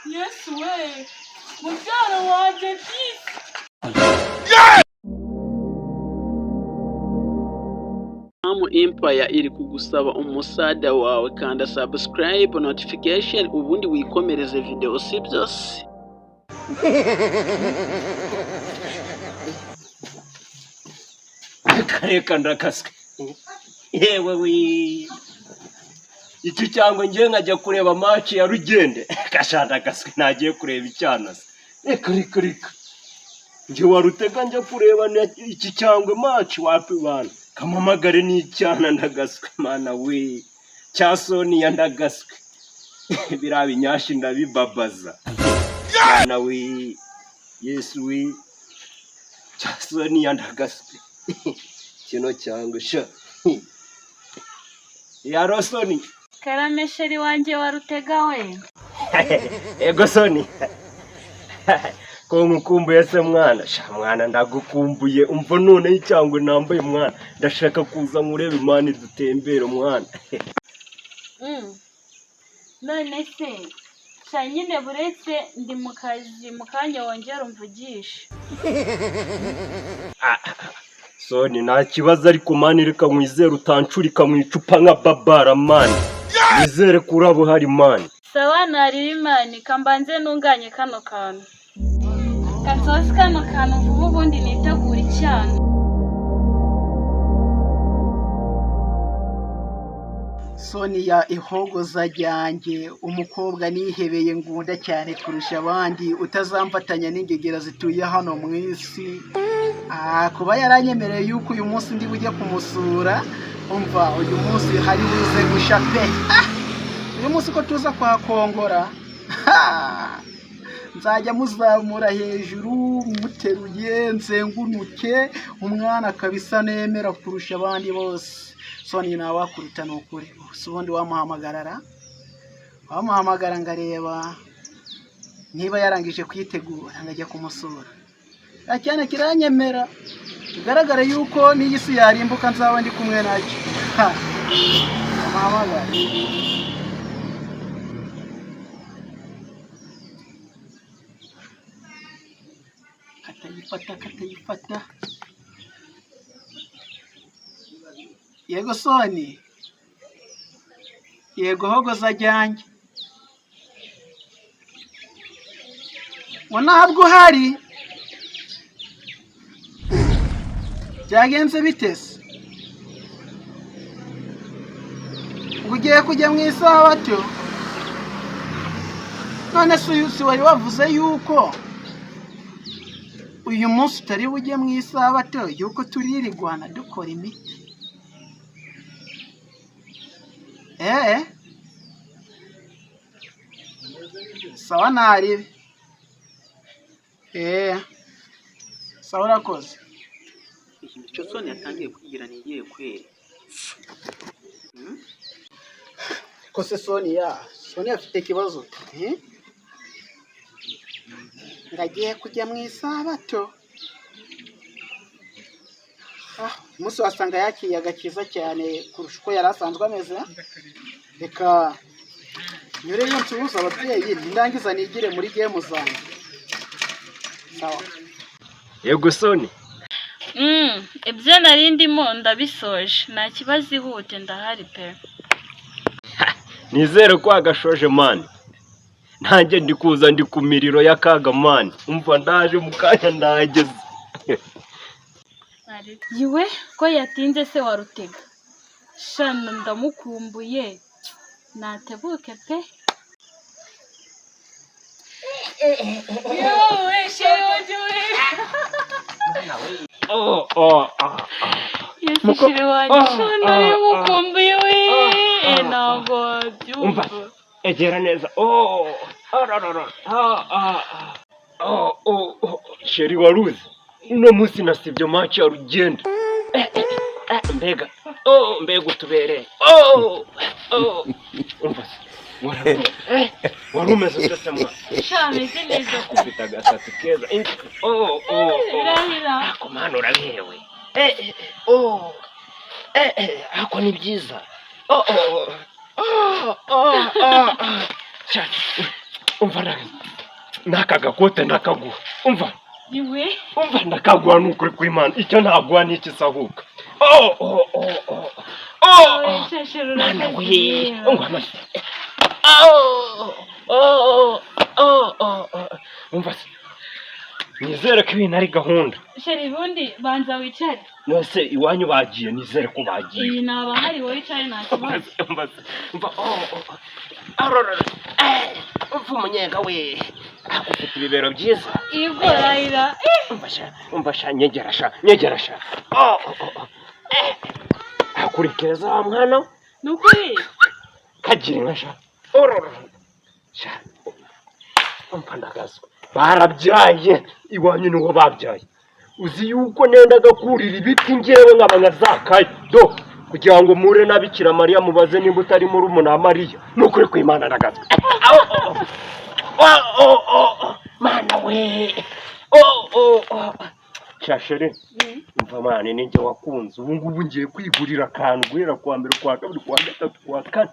Yes we. Mubyara wanje disi. Amu Empire iri kugusaba umusada wawe kanda subscribe notification ubundi wikomereze video sibyose. Kareka ndakaswe yewe icyo cyangwa ngiye nkajya kureba match ya Rugende kashanda kaswe nagiye kureba icyana reka ngiye warutega njya kureba iki cyangwa match wapi bana kamamagare n'icyana ndagaswe mana we cyasoni yandagaswe birabi nyashi ndabibabaza mana we Yesu we cyasoni yandagaswe kino cyangwa sha ya Rosoni Karamesheri wanje warutega we. Ego Soni ko mukumbuye se mwana sha mwana ndagukumbuye umva none cyangwa nambaye mwana ndashaka kuza nkurebe imana dutembera mwana. None se cyanyine buretse ndi mu kazi mukanya wongera umvugisha. Soni nta kibazo ariko mani reka mwizere utancurika mu icupa nka babara mani nizere kurabo hari mani sawa nari imani kambanze nunganye kano kantu kasosi kano kantu vuba ubundi nitegura icyana. Sonia ihogoza ryanjye umukobwa nihebeye ngunda cyane kurusha abandi utazamfatanya n'ingegera zituye hano mu isi. Kuba yaranyemereye yuko uyu munsi ndi bujye kumusura umva uyu munsi hari buze gushape uyu munsi ko tuza kwa Kongora nzajya muzamura hejuru muteruye nzengunuke umwana kabisa nemera kurusha abandi bose. Soni nawe wakuruta n'ukuri ubundi wamuhamagara ngareba niba yarangije kwitegura ngajya kumusura cyane kiranyemera bigaragara yuko n'iyi si yarimbuka nzaba ndi kumwe nacyo. Wamuhamagara katayifata yego Soni yego hogoza ryanjye ntabwo uhari byagenze bitese ugiye kujya mu isabato none se wari wavuze yuko uyu munsi utari bujye mu isabato yuko turirigwana dukora imiti. Sawa naribe sawa urakoze. Icyo Soni yatangiye kugira nigiye kweri ko se Soni afite ikibazo ngagiye kujya mu isabato. Umunsi wasanga yakiye agakiza cyane kurusha uko yari asanzwe ameze. Reka nyure yo nsuhuza ababyeyi ndangiza nigire muri game zanjye. Sawa yego Soni ibyo nari ndimo ndabisoje nta kibazo ihute ndahari pe. nizere ko agashoje mani nanjye ndi kuza ndi ku miriro y'akaga mani umva ndaje mukanya ndageze. Yiwe ko yatinze se warutega shana ndamukumbuye natebuke pe. Yo sheri wanje Yesu sheri wanje shana ndamukumbuye we ntabwo byumva egera neza sheri waruzi uno munsi nasibye match ya Rugende mbega utubereye umva warumeze ute mwa shameze neza ufite agasatsi keza irahira komana uraberewe ako ni byiza umva naka gakote ndakaguha umva iwe umva ndakaguha n'ukuri kw'Imana icyo ntaguha n'iki sahuka umva nizere ko ibintu ari gahunda sheri bundi banza wicare nose iwanyu bagiye nizere ko bagiye iyi naba hari wowe wicare nta kibazo umva umunyenga we ufite ibibero byiza yego rayira umva sha nyegera sha akurikeza wa mwana nukuri kagira inka sha sha umva ndagazwa barabyaye iwanyu niho babyaye uzi yuko nendaga kurira ibiti ngewe nkaba nkazakaye do kugira ngo mure na Bikira Mariya mubaze nimba utari muri umuna Mariya nukuri kw'Imana ndagazwa mana we Shashere umva mane ninjye wakunze ubu ngubu ngiye kwigurira akantu guhera kwa mbere kwa kabiri kwa gatatu kwa kane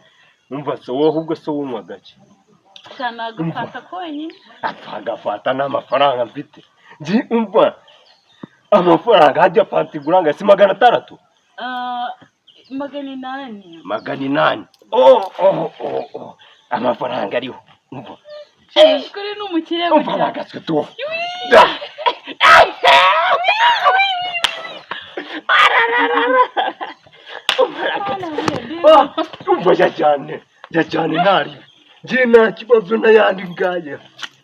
umva se wowe ahubwo se wunywa gake cyane agafata konyine agafata n'amafaranga mfite nzi umva amafaranga hajya fanta iguranga si 600 800 amafaranga ariho umva kuri n'umukire umva nagaswe tu umva jyane ntari ngiye nta kibazo n'ayandi ngaya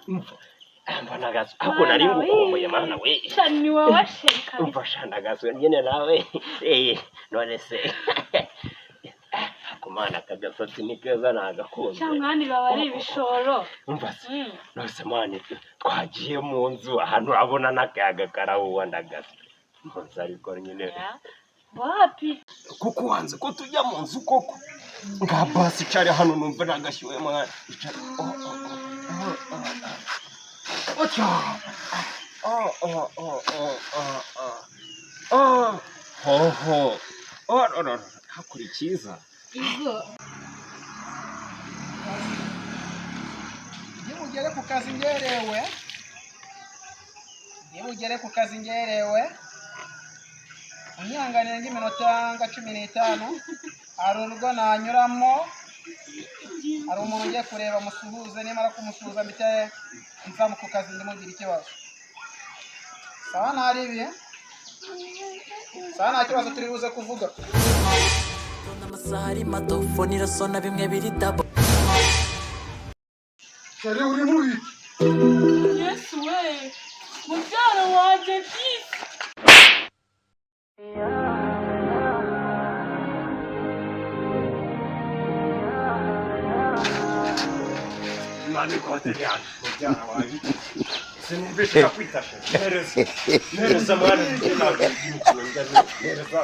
umva nagaswe ako nari ngukomeye mana we shani washeka umva shandagaswe nyine nawe none se kumana kagasatsi ni keza nagakunze cyangwa baba ari ibishoro umva se nose mani twagiye mu nzu ahantu urabona n'akayaga karahuwa ndagaswe mpunze ariko nyine wapi kuko wanze ko tujya mu nzu koko nga basi cyari hano numva nagashyuwe mwana hakuri cyiza izo Nimugere ku kazi ngerewe unyihanganire nk'iminota nka 15 hari urugo nanyuramo hari umuntu ugiye kureba musuhuze nimara kumusuhuza mbite nzamu ku kazi ndimubwira ikibazo sawa ntari ibi sawa nta kibazo turi buze kuvuga n'amasahari mato fone irasona bimwe biri double Shari uri muri yesu we mubyara wanje bisi Mami kote yani mubyara waje sinumvise kakwitashe nereza mwana nereza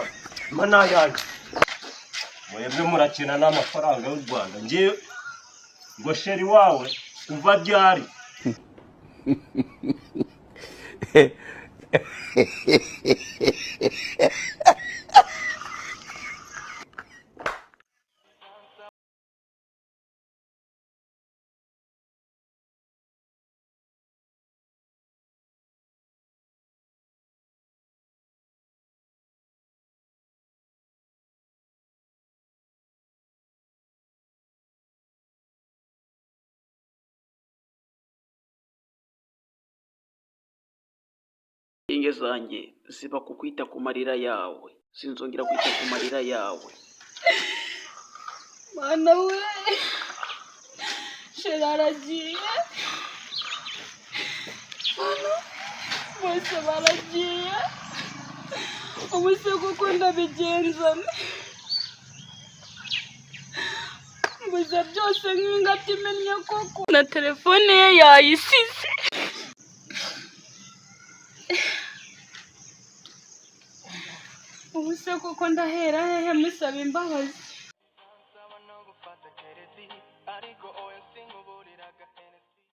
mana yanjye mwebwe murakina n'amafaranga y'u Rwanda ngiye ngo sheri wawe uva ryari inge zanjye ziba kukwita ku marira yawe sinzongera kwita ku marira yawe mana we shiraragiye mana bose baragiye ubuse kuko ndabigenzane mbuze byose nk'ingati imennye koko na telefone ye yayisize ubuse kuko ndahera hehe musaba imbabazi